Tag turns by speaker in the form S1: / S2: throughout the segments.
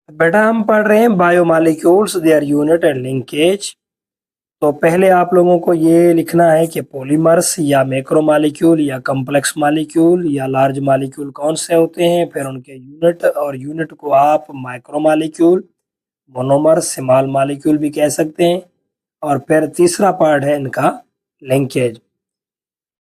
S1: बेटा हम पढ़ रहे हैं biomolecules their unit and linkage. तो पहले आप लोगों को ये लिखना है कि पॉलीमर्स या मैक्रोमॉलिक्यूल या कॉम्प्लेक्स मॉलिक्यूल या लार्ज मॉलिक्यूल कौन से होते हैं, फिर उनके यूनिट और यूनिट को आप माइक्रोमॉलिक्यूल, मोनोमर्स, स्मॉल मॉलिक्यूल भी कह सकते हैं। और फिर तीसरा पार्ट है इनका लिंकेज।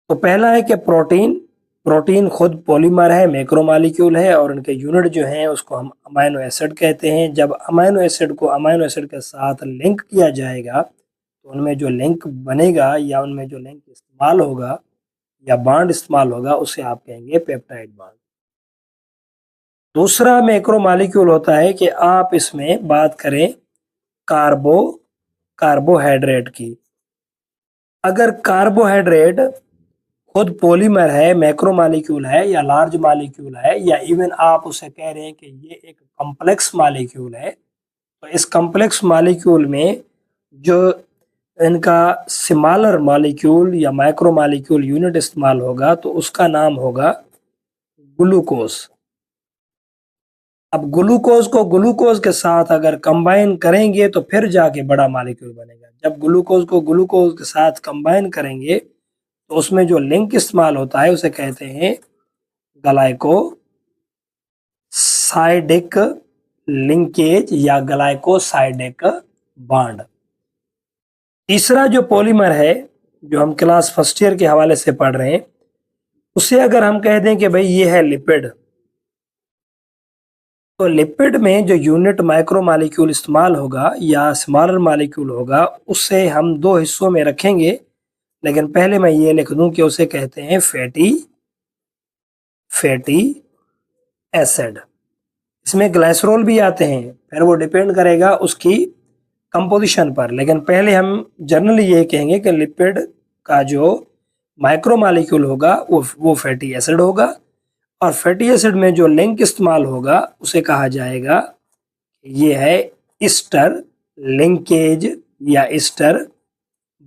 S1: तो पहला है कि प्रोटीन। प्रोटीन खुद पॉलीमर है, मैक्रोमॉलिक्यूल है और इनके यूनिट जो हैं उसको हम अमाइनो एसिड कहते हैं। जब अमाइनो एसिड को अमाइनो एसिड के साथ लिंक किया जाएगा तो उनमें जो लिंक बनेगा या उनमें जो लिंक इस्तेमाल होगा या बॉन्ड इस्तेमाल होगा उसे आप कहेंगे पेप्टाइड बॉन्ड। दूसरा मैक्रोमॉलिक्यूल होता है कि आप इसमें बात करें कार्बोहाइड्रेट की। अगर कार्बोहाइड्रेट खुद पॉलीमर है, मैक्रोमॉलिक्यूल है या लार्ज मॉलिक्यूल है या इवन आप उसे कह रहे हैं कि ये एक कॉम्प्लेक्स मॉलिक्यूल है, तो इस कॉम्प्लेक्स मॉलिक्यूल में जो इनका स्मॉलर मॉलिक्यूल या माइक्रोमॉलिक्यूल यूनिट इस्तेमाल होगा तो उसका नाम होगा ग्लूकोज। अब ग्लूकोज को ग्लूकोज के साथ अगर कंबाइन करेंगे तो फिर जाके बड़ा मॉलिक्यूल बनेगा। जब ग्लूकोज को ग्लूकोज के साथ कंबाइन करेंगे तो उसमें जो लिंक इस्तेमाल होता है उसे कहते हैं ग्लाइकोसाइडिक लिंकेज या ग्लाइकोसाइडिक बॉन्ड। तीसरा जो पॉलीमर है जो हम क्लास फर्स्ट ईयर के हवाले से पढ़ रहे हैं उसे अगर हम कह दें कि भाई ये है लिपिड, तो लिपिड में जो यूनिट माइक्रोमॉलिक्यूल इस्तेमाल होगा या स्मॉलर मॉलिक्यूल होगा उसे हम दो हिस्सों में रखेंगे। लेकिन पहले मैं ये लिख दूं कि उसे कहते हैं फैटी एसिड। इसमें ग्लाइसरॉल भी आते हैं, फिर वो डिपेंड करेगा उसकी कंपोजिशन पर। लेकिन पहले हम जनरली ये कहेंगे कि लिपिड का जो माइक्रोमॉलिक्यूल होगा वो फैटी एसिड होगा और फैटी एसिड में जो लिंक इस्तेमाल होगा उसे कहा जाएगा ये है ईस्टर लिंकेज या ईस्टर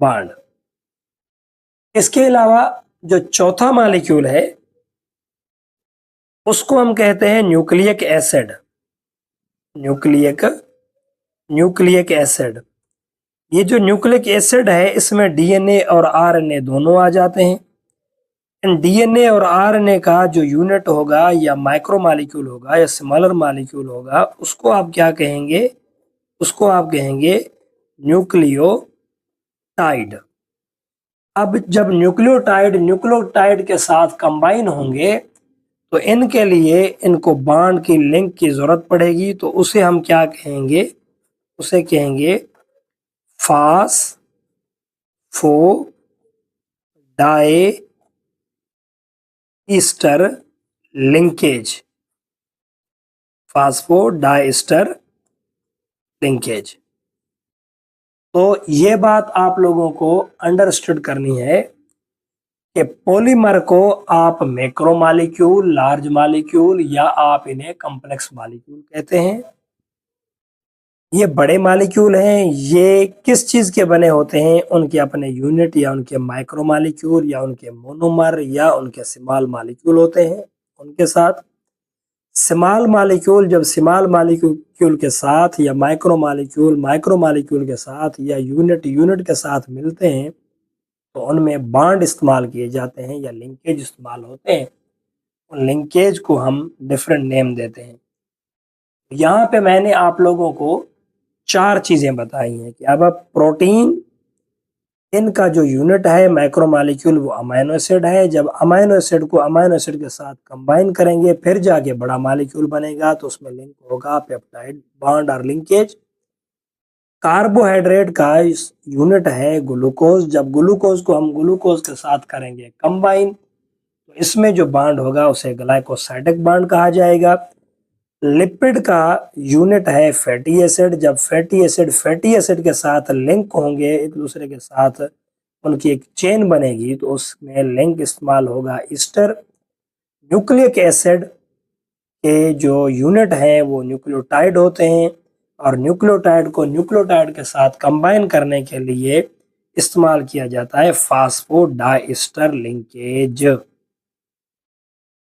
S1: बॉन्ड। इसके अलावा जो चौथा मॉलिक्यूल है उसको हम कहते हैं न्यूक्लियक एसिड। न्यूक्लियक एसिड, ये जो न्यूक्लिक एसिड है इसमें डीएनए और आरएनए दोनों आ जाते हैं। इन डीएनए और आरएनए का जो यूनिट होगा या माइक्रोमॉलिक्यूल होगा या स्मॉलर मॉलिक्यूल होगा उसको आप क्या कहेंगे, उसको आप कहेंगे न्यूक्लियोटाइड। अब जब न्यूक्लियोटाइड के साथ कंबाइन होंगे तो इनके लिए इनको बॉन्ड की लिंक की जरूरत पड़ेगी, तो उसे हम क्या कहेंगे, उसे कहेंगे फास्फोडाइईस्टर लिंकेज। फास्फोडाइईस्टर लिंकेज। तो ये बात आप लोगों को अंडरस्टूड करनी है कि पॉलीमर को आप मैक्रोमॉलिक्यूल, लार्ज मॉलिक्यूल या आप इन्हें कॉम्प्लेक्स मॉलिक्यूल कहते हैं। ये बड़े मॉलिक्यूल हैं, ये किस चीज के बने होते हैं, उनके अपने यूनिट या उनके माइक्रोमॉलिक्यूल या उनके मोनोमर या उनके स्मॉल मॉलिक्यूल होते हैं उनके साथ। स्मॉल मॉलिक्यूल जब स्मॉल मॉलिक्यूल के साथ या माइक्रोमॉलिक्यूल के साथ या यूनिट के साथ मिलते हैं तो उनमें बॉन्ड इस्तेमाल किए जाते हैं या लिंकेज इस्तेमाल होते हैं। उन लिंकेज को हम डिफरेंट नेम देते हैं। यहाँ पे मैंने आप लोगों को 4 चीजें बताई हैं कि अब प्रोटीन, इनका जो यूनिट है माइक्रोमॉलिक्यूल वो अमाइनो एसिड है। जब अमाइनो एसिड को अमाइनो एसिड के साथ कंबाइन करेंगे फिर जाके बड़ा मॉलिक्यूल बनेगा तो उसमें लिंक होगा पेप्टाइड बॉन्ड और लिंकेज। कार्बोहाइड्रेट का यूनिट है ग्लूकोज। जब ग्लूकोज को हम ग्लूकोज के साथ करेंगे कंबाइन तो इसमें जो बॉन्ड होगा उसे ग्लाइकोसाइडिक बॉन्ड कहा जाएगा। लिपिड का यूनिट है फैटी एसिड। जब फैटी एसिड के साथ लिंक होंगे एक दूसरे के साथ, उनकी एक चेन बनेगी तो उसमें लिंक इस्तेमाल होगा ईस्टर। न्यूक्लिक एसिड के जो यूनिट हैं वो न्यूक्लियोटाइड होते हैं और न्यूक्लियोटाइड को न्यूक्लियोटाइड के साथ कंबाइन करने के लिए इस्तेमाल किया जाता है फास्फोडाइईस्टर लिंकेज।